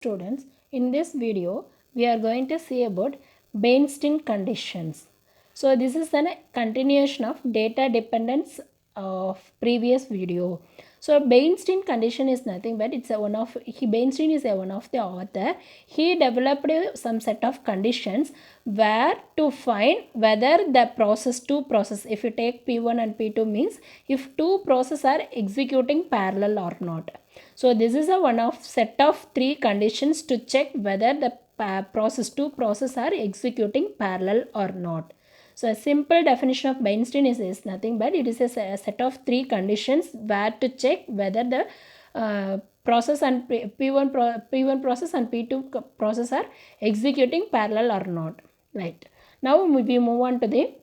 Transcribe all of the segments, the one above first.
Students, in this video we are going to see about Bernstein conditions. So this is a continuation of data dependence of previous video. So Bernstein condition is nothing but it's a one of Bernstein is a one of the author. He developed some set of conditions where to find whether the two process, if you take P1 and P2, means if two processes are executing parallel or not. So this is a one of set of three conditions to check whether the two processes are executing parallel or not. So a simple definition of Bernstein is nothing but it is a set of three conditions where to check whether the process and P1 process and P2 process are executing parallel or not. Right. Now we move on to the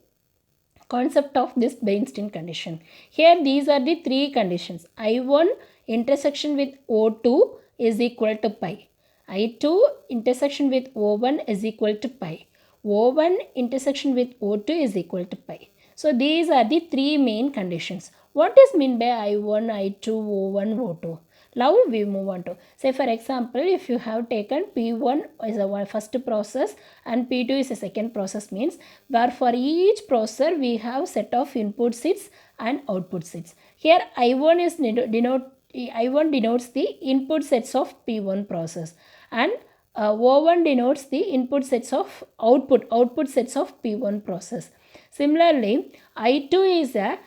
concept of this Bernstein condition. Here these are the three conditions. I1 intersection with O2 is equal to pi. I2 intersection with O1 is equal to pi. O1 intersection with O2 is equal to pi. So these are the three main conditions. What is meant by I1, I2, O1, O2? Now we move on to, say for example, if you have taken P1 is a first process and P2 is a second process, means where for each processor we have set of input seeds and output seeds. Here I1 is I1 denotes the input sets of P1 process and O1 denotes the input sets of output sets of P1 process. Similarly, I2 is a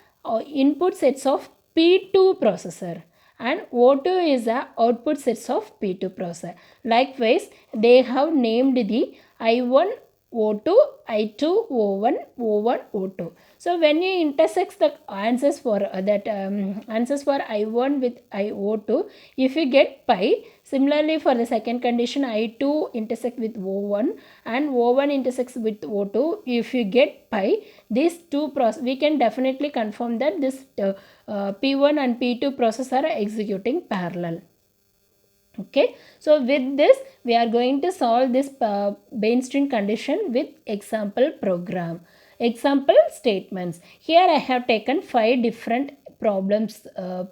input sets of P2 processor and O2 is the output sets of P2 processor. Likewise, they have named the I1 O2, I2 O1, O1 O2. So when you intersect the answers for answers for I1 with I02, if you get pi. Similarly, for the second condition, I2 intersect with O1 and O1 intersects with O2. If you get pi, these two process we can definitely confirm that this P1 and P2 process are executing parallel. Okay, so with this we are going to solve this Bernstein condition with example program. Example statements. Here I have taken 5 different problems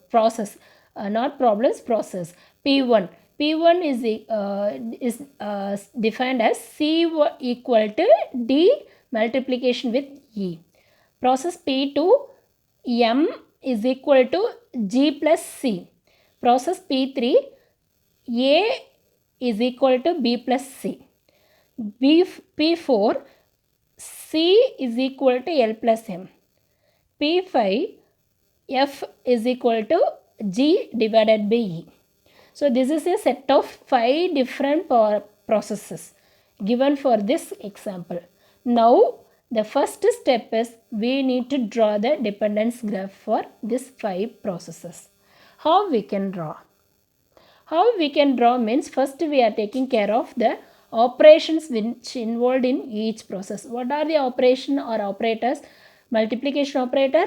process, not problems, process. P1. P1 is defined as C equal to D multiplication with E. Process P2, M is equal to G plus C. Process P3, A is equal to B plus C. P4, C is equal to L plus M. P5, F is equal to G divided by E. So this is a set of 5 different processes given for this example. Now the first step is we need to draw the dependence graph for these 5 processes. How we can draw? How we can draw means first we are taking care of the operations which involved in each process. What are the operation or operators? Multiplication operator,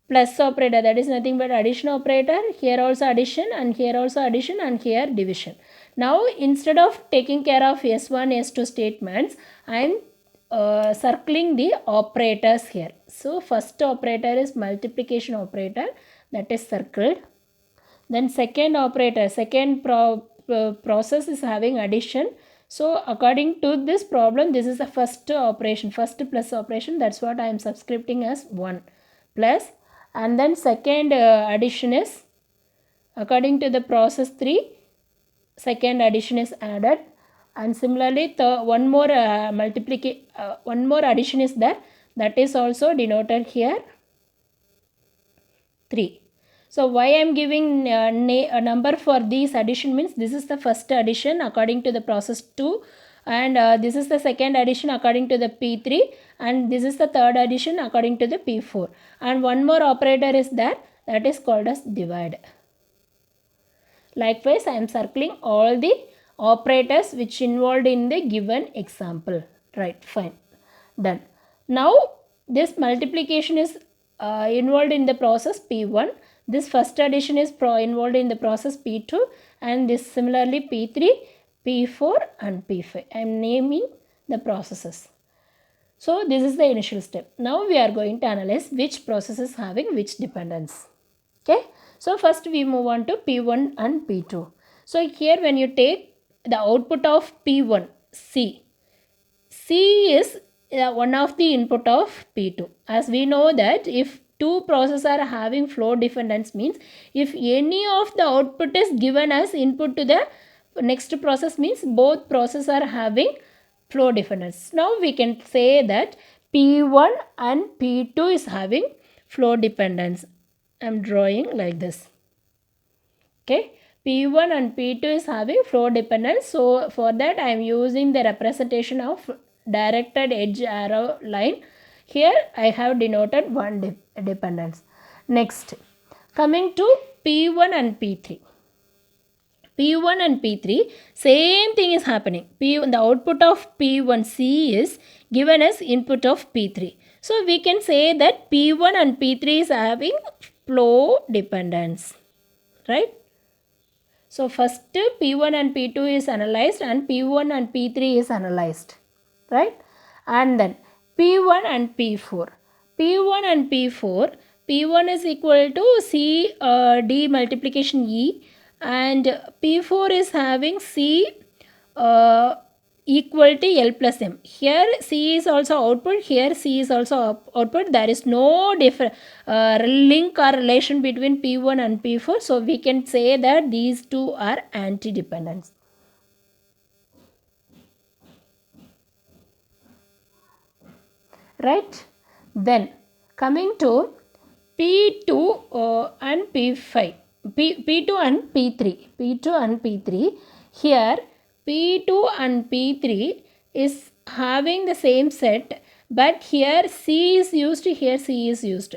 plus operator, that is nothing but addition operator. Here also addition and here also addition and here division. Now instead of taking care of S1, S2 statements, I am circling the operators here. So first operator is multiplication operator, that is circled. Then second operator, process is having addition. So according to this problem, this is the first operation, first plus operation, that's what I am subscripting as 1 plus. And then second addition is, according to the process 3, second addition is added. And similarly one more addition is there, that is also denoted here 3. So why I am giving a number for these addition means this is the first addition according to the process 2 and this is the second addition according to the P3 and this is the third addition according to the P4 and one more operator is there, that is called as divide. Likewise, I am circling all the operators which involved in the given example. Right, fine, done. Now this multiplication is involved in the process P1. This first addition is involved in the process P2 and this similarly P3, P4 and P5. I am naming the processes. So this is the initial step. Now we are going to analyze which process is having which dependence. Okay. So first we move on to P1 and P2. So here when you take the output of P1, C. C is one of the input of P2. As we know that if two processes are having flow dependence means if any of the output is given as input to the next process means both processes are having flow dependence. Now we can say that P1 and P2 is having flow dependence. I am drawing like this. Okay. P1 and P2 is having flow dependence. So for that I am using the representation of directed edge arrow line. Here I have denoted one dependence. Next, coming to P1 and P3. P1 and P3, same thing is happening. The output of P1C is given as input of P3. So we can say that P1 and P3 is having flow dependence. Right? So first P1 and P2 is analyzed and P1 and P3 is analyzed. Right? And then P1 and P4. P1 and P4, P1 is equal to C D multiplication E and P4 is having C equal to L plus M. Here C is also output, here C is also output. There is no different link or relation between P1 and P4. So we can say that these two are anti-dependent. Right? Then coming to P2 and P5. P2 and P3. P2 and P3. Here P2 and P3 is having the same set, but here C is used, here C is used.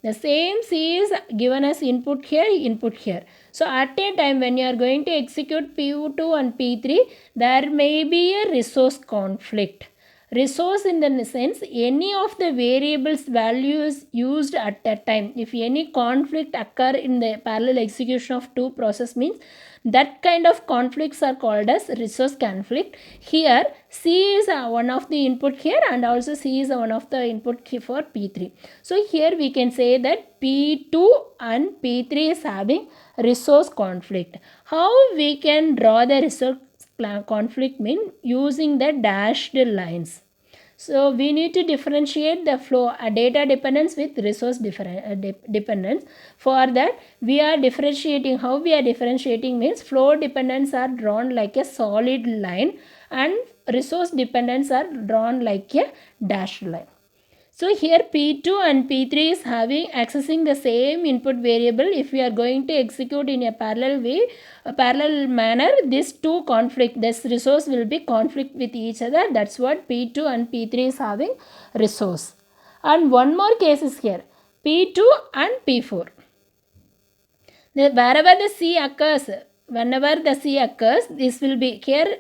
The same C is given as input here, input here. So at a time when you are going to execute P2 and P3, there may be a resource conflict. Resource in the sense any of the variables values used at that time. If any conflict occur in the parallel execution of two process means that kind of conflicts are called as resource conflict. Here C is one of the input here and also C is one of the input for P3. So here we can say that P2 and P3 is having resource conflict. How we can draw the resource conflict mean using the dashed lines. So we need to differentiate the flow data dependence with resource dependence. For that we are differentiating. How we are differentiating means flow dependence are drawn like a solid line and resource dependence are drawn like a dashed line. So here P2 and P3 is having accessing the same input variable. If we are going to execute in a parallel way, a parallel manner, these two conflict, this resource will be conflict with each other. That's what P2 and P3 is having resource. And one more case is here, P2 and P4. Wherever the C occurs, whenever the C occurs, this will be here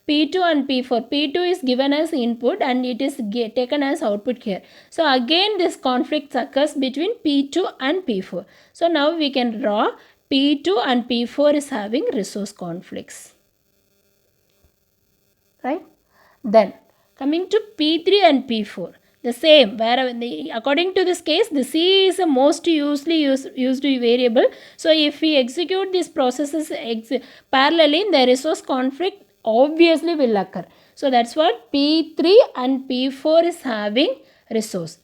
P2 and P4. P2 is given as input and it is taken as output here. So again this conflict occurs between P2 and P4. So now we can draw P2 and P4 is having resource conflicts. Right? Then coming to P3 and P4. The same, where according to this case, the C is the most used variable. So if we execute these processes parallelly, the resource conflict obviously will occur. So that's what P3 and P4 is having resource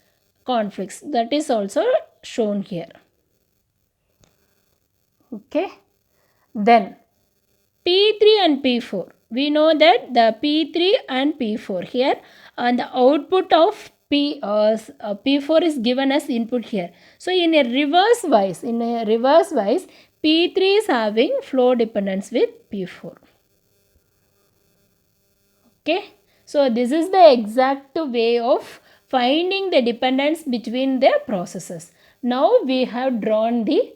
conflicts. That is also shown here. Okay. Then P3 and P4. We know that the P3 and P4 here and the output of P4 is given as input here. So in a reverse wise, P3 is having flow dependence with P4. Okay. So this is the exact way of finding the dependence between the processes. Now we have drawn the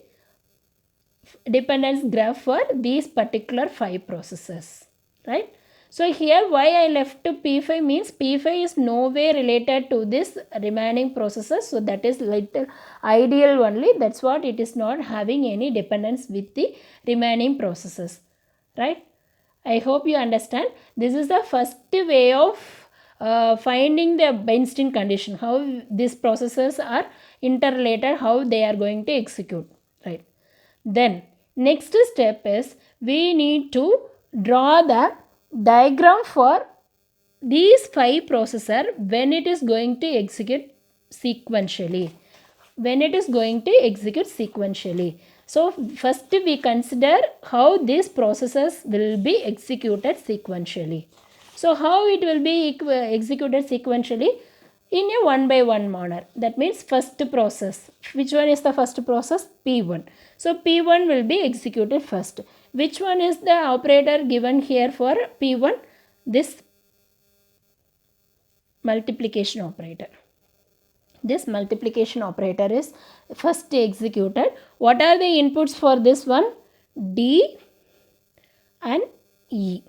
dependence graph for these particular 5 processes. Right. So here why I left to P5 means P5 is no way related to this remaining processes. So that is little ideal only. That's what it is not having any dependence with the remaining processes. Right. I hope you understand. This is the first way of finding the Bernstein condition. How these processes are interrelated. How they are going to execute. Right. Then next step is we need to draw the diagram for these 5 processor when it is going to execute sequentially. When it is going to execute sequentially. So first we consider how these processes will be executed sequentially. So how it will be executed sequentially? In a one by one manner. That means first process. Which one is the first process? P1. So P1 will be executed first. Which one is the operator given here for P1? This multiplication operator. This multiplication operator is first executed. What are the inputs for this one? D and E.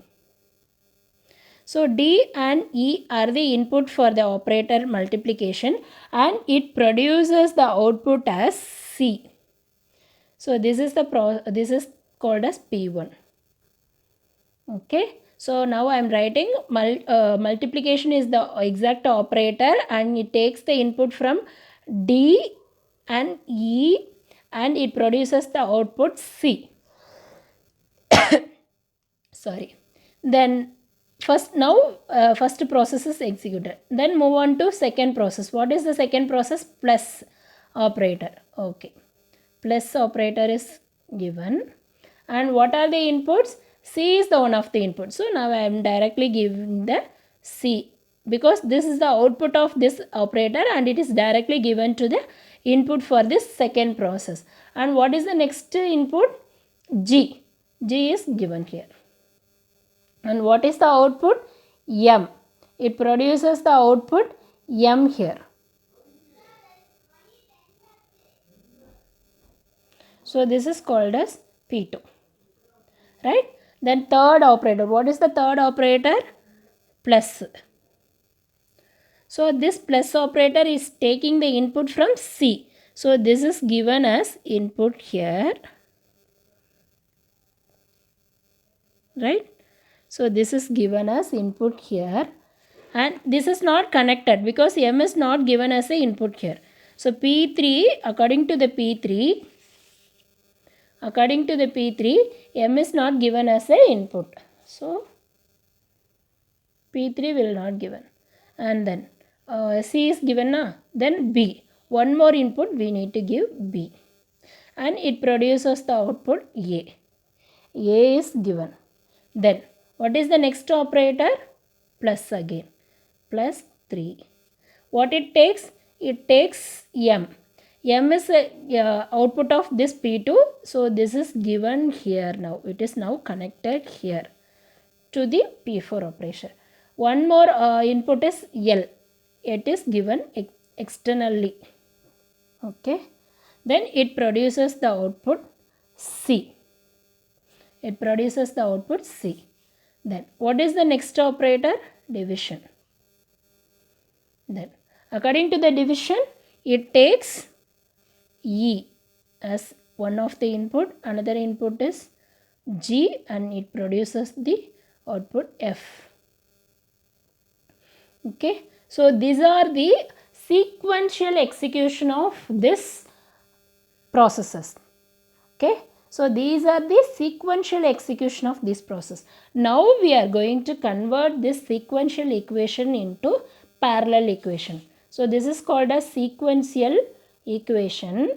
So D and E are the input for the operator multiplication and it produces the output as C. So this is called as P1. Okay. So now I am writing multiplication is the exact operator and it takes the input from D and E and it produces the output C. Sorry. Then first process is executed. Then move on to second process. What is the second process? Plus operator. Okay. Plus operator is given. And what are the inputs? C is the one of the inputs. So now I am directly giving the C because this is the output of this operator and it is directly given to the input for this second process. And what is the next input? G. G is given here. And what is the output? M. It produces the output M here. So this is called as P2. Right? Then third operator. What is the third operator? Plus. So this plus operator is taking the input from C. So this is given as input here. Right? So this is given as input here. And this is not connected because M is not given as a input here. So P3, according to the P3, M is not given as a input. So P3 will not given. And then C is given now. Then B. One more input we need to give B. And it produces the output A. A is given. Then what is the next operator? Plus again. Plus 3. What it takes? It takes M. M is output of this P2. So this is given here now. It is now connected here to the P4 operation. One more input is L. It is given externally. Okay. Then it produces the output C. It produces the output C. Then what is the next operator? Division. Then according to the division, it takes E as one of the input. Another input is G and it produces the output F. Okay. So these are the sequential execution of this processes. Okay. So these are the sequential execution of this process. Now we are going to convert this sequential equation into parallel equation. So this is called a sequential equation.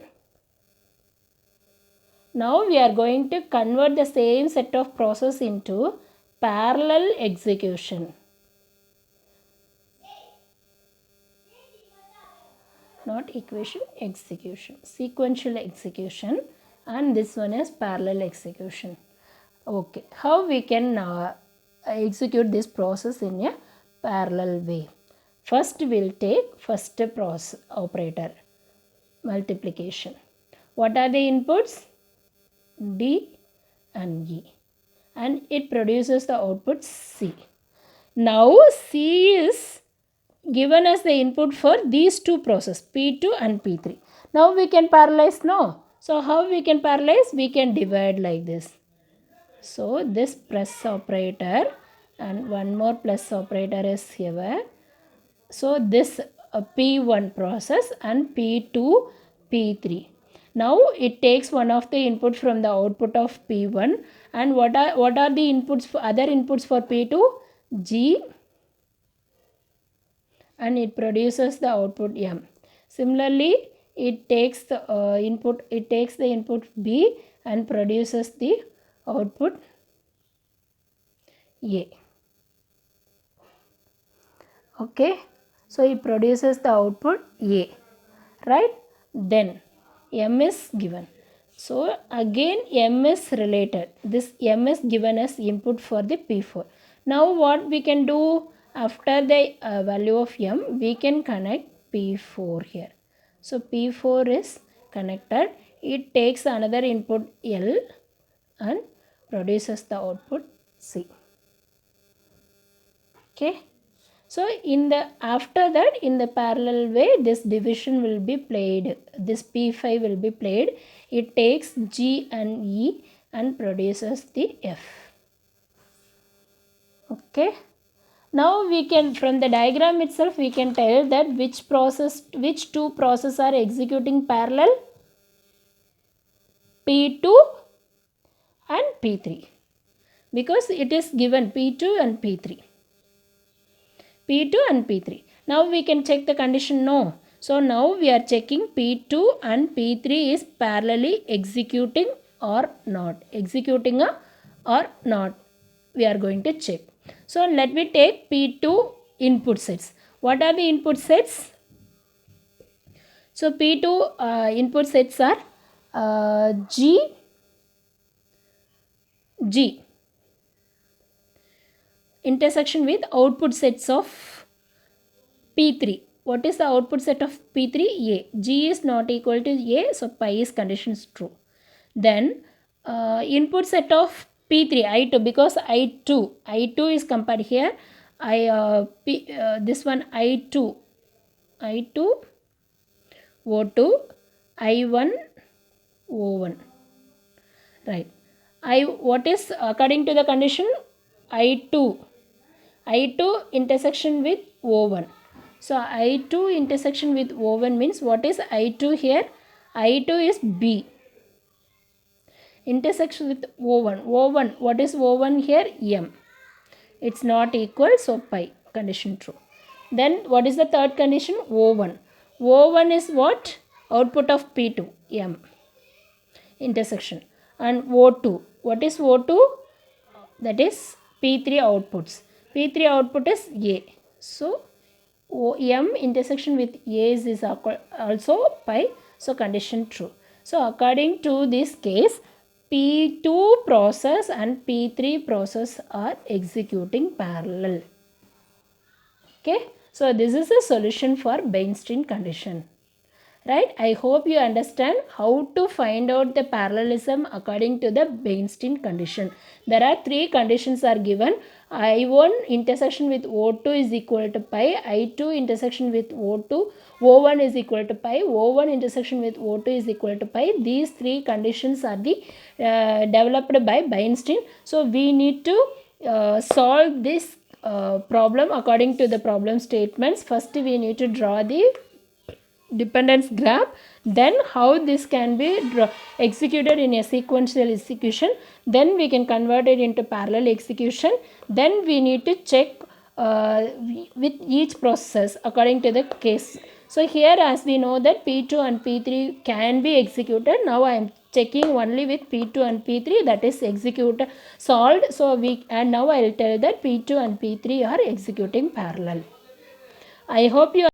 Now we are going to convert the same set of process into parallel execution. Not equation, execution. Sequential execution. And this one is parallel execution. Okay, how we can execute this process in a parallel way? First we'll take first process operator, multiplication. What are the inputs? D and E. And it produces the output C. Now C is given as the input for these two processes, P2 and P3. Now we can parallelize, no? So how we can parallelize? We can divide like this. So this plus operator and one more plus operator is here. So this P1 process and P2, P3. Now it takes one of the input from the output of P1, and what are the inputs for other inputs for P2? G, and it produces the output M. Similarly, it takes the input B and produces the output A. Okay, so it produces the output A, right? Then M is given. So again M is related. This M is given as input for the P4. Now what we can do, after the value of M, we can connect P4 here. So P4 is connected. It takes another input L and produces the output C. Okay. So after that, in the parallel way, this division will be played. This P5 will be played. It takes G and E and produces the F. Okay. Now we can, from the diagram itself, we can tell that which two processes are executing parallel? P2 and P3. Because it is given P2 and P3. P2 and P3. Now we can check the condition, no. So now we are checking P2 and P3 is parallelly executing or not. Executing or not. We are going to check. So let me take P2 input sets. What are the input sets? So P2 input sets are G, intersection with output sets of P3. What is the output set of P3? A. G is not equal to A, so pi is condition is true. Then input set of P3, I2, because I2 is compared here. This one I2, O2, I1, O1. Right. What is according to the condition? I2 intersection with O1. So I2 intersection with O1 means, what is I2 here? I2 is B. Intersection with O1. O1, what is O1 here? M. It's not equal, so pi. Condition true. Then what is the third condition? O1. O1 is what? Output of P2, M. Intersection. And O2. What is O2? That is P3 outputs. P3 output is A. So M intersection with A is also pi. So condition true. So according to this case, P2 process and P3 process are executing parallel. Okay. So this is a solution for Bernstein condition. Right? I hope you understand how to find out the parallelism according to the Bernstein condition. There are three conditions are given. I1 intersection with O2 is equal to pi. I2 intersection with O1 is equal to pi. O1 intersection with O2 is equal to pi. These three conditions are the developed by Bernstein. So we need to solve this problem according to the problem statements. First we need to draw the dependence graph, then how this can be executed in a sequential execution, then we can convert it into parallel execution, then we need to check with each process according to the case. So here, as we know that P2 and P3 can be executed, now I am checking only with P2 and P3, that is executed solved. So now I will tell that P2 and P3 are executing parallel. I hope you